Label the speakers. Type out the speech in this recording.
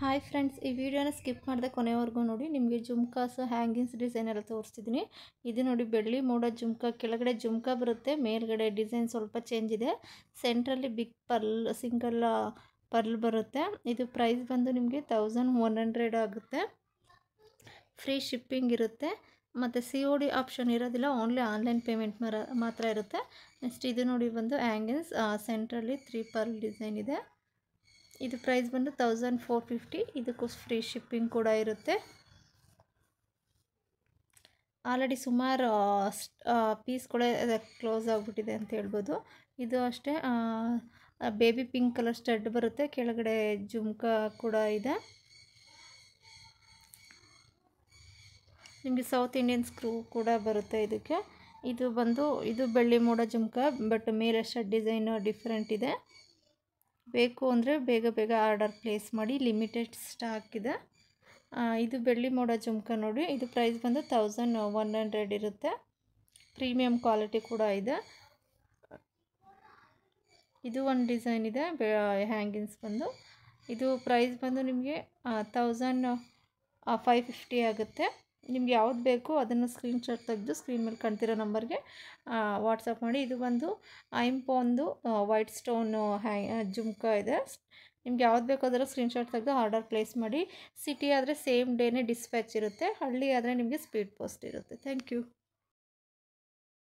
Speaker 1: Hi friends, ಈ ವಿಡಿಯೋನ skip ಮಾಡದೆ ಕೊನೆವರೆಗೂ ನೋಡಿ. ನಿಮಗೆ ಜುಮ್ಕಾಸು ಹ್ಯಾಂಗಿಂಗ್ಸ್ ಡಿಸೈನ್ ಎಲ್ಲ ತೋರಿಸ್ತಿದ್ದೀನಿ. ಇದು ನೋಡಿ ಬೆಳ್ಳಿ ಮೋಡ ಜುಮ್ಕಾ. ಕೆಳಗಡೆ ಜುಮ್ಕಾ ಬರುತ್ತೆ, ಮೇಲ್ಗಡೆ ಡಿಸೈನ್ ಸ್ವಲ್ಪ ಚೇಂಜ್ ಇದೆ. ಸೆಂಟ್ರಲ್ಲಿ ಬಿಗ್ ಪರ್ಲ್ ಸಿಂಗಲ್ ಪರ್ಲ್ ಬರುತ್ತೆ. ಇದು ಪ್ರೈಸ್ ಬಂದು ನಿಮಗೆ 1100 ಆಗುತ್ತೆ. ಫ್ರೀ ಶಿಪ್ಪಿಂಗ್ ಇರುತ್ತೆ ಮತ್ತು COD ಆಪ್ಷನ್ ಇರೋದಿಲ್ಲ, ಓನ್ಲಿ ಆನ್ಲೈನ್ ಪೇಮೆಂಟ್ ಮಾತ್ರ ಇರುತ್ತೆ. ನೆಕ್ಸ್ಟ್ ಇದು ನೋಡಿ ಬಂದು ಹ್ಯಾಂಗಿಂಗ್ಸ್, ಸೆಂಟ್ರಲ್ಲಿ 3 ಪರ್ಲ್ ಡಿಸೈನ್ ಇದೆ. ಇದು ಪ್ರೈಸ್ ಬಂದು 1450. ಇದಕ್ಕೂ ಫ್ರೀ ಶಿಪ್ಪಿಂಗ್ ಕೂಡ ಇರುತ್ತೆ. ಆಲ್ರೆಡಿ ಸುಮಾರು ಪೀಸ್ಗಳೇ ಕ್ಲೋಸ್ ಆಗಿಬಿಟ್ಟಿದೆ ಅಂತ ಹೇಳ್ಬೋದು. ಇದು ಅಷ್ಟೇ ಬೇಬಿ ಪಿಂಕ್ ಕಲರ್ ಸ್ಟಡ್ ಬರುತ್ತೆ. ಕೆಳಗಡೆ ಜುಮ್ಕಾ ಕೂಡ ಇದೆ. ನಿಮಗೆ ಸೌತ್ ಇಂಡಿಯನ್ ಸ್ಕ್ರೂ ಕೂಡ ಬರುತ್ತೆ ಇದಕ್ಕೆ. ಇದು ಬೆಳ್ಳಿ ಮೋಡ ಜುಮ್ಕಾ, ಬಟ್ ಮೇಲೆ ಸ್ಟಡ್ ಡಿಸೈನ್ ಡಿಫ್ರೆಂಟ್ ಇದೆ. ಬೇಕು ಅಂದರೆ ಬೇಗ ಆರ್ಡರ್ ಪ್ಲೇಸ್ ಮಾಡಿ, ಲಿಮಿಟೆಡ್ ಸ್ಟಾಕ್ ಇದೆ. ಇದು ಬೆಳ್ಳಿ ಮೋಡ ಜುಮ್ಕಾ ನೋಡಿ. ಇದು ಪ್ರೈಸ್ ಬಂದು 1100 ಇರುತ್ತೆ. ಪ್ರೀಮಿಯಂ ಕ್ವಾಲಿಟಿ ಕೂಡ ಇದೆ. ಇದು ಒಂದು ಡಿಸೈನ್ ಇದೆ ಹ್ಯಾಂಗಿಂಗ್ಸ್ ಬಂದು. ಇದು ಪ್ರೈಸ್ ಬಂದು ನಿಮಗೆ 1550 ಆಗುತ್ತೆ. ನಿಮ್ಗೆ ಯಾವ್ದು ಬೇಕು ಅದನ್ನು ಸ್ಕ್ರೀನ್ಶಾಟ್ ತೆಗೆದು ಸ್ಕ್ರೀನ್ ಮೇಲೆ ಕಾಣ್ತಿರೋ ನಂಬರ್ಗೆ ವಾಟ್ಸಪ್ ಮಾಡಿ. ಇದು ಬಂದು ಐಂಪೊಂದು ವೈಟ್ ಸ್ಟೋನ್ ಜುಮ್ಕಾ ಇದೆ. ನಿಮ್ಗೆ ಯಾವ್ದು ಬೇಕೋ ಅದರ ಸ್ಕ್ರೀನ್ಶಾಟ್ ತೆಗೆದು ಆರ್ಡರ್ ಪ್ಲೇಸ್ ಮಾಡಿ. ಸಿಟಿ ಆದರೆ ಸೇಮ್ ಡೇನೇ ಡಿಸ್ಪ್ಯಾಚ್ ಇರುತ್ತೆ, ಹಳ್ಳಿ ಆದರೆ ನಿಮಗೆ ಸ್ಪೀಡ್ ಪೋಸ್ಟ್ ಇರುತ್ತೆ. Thank you.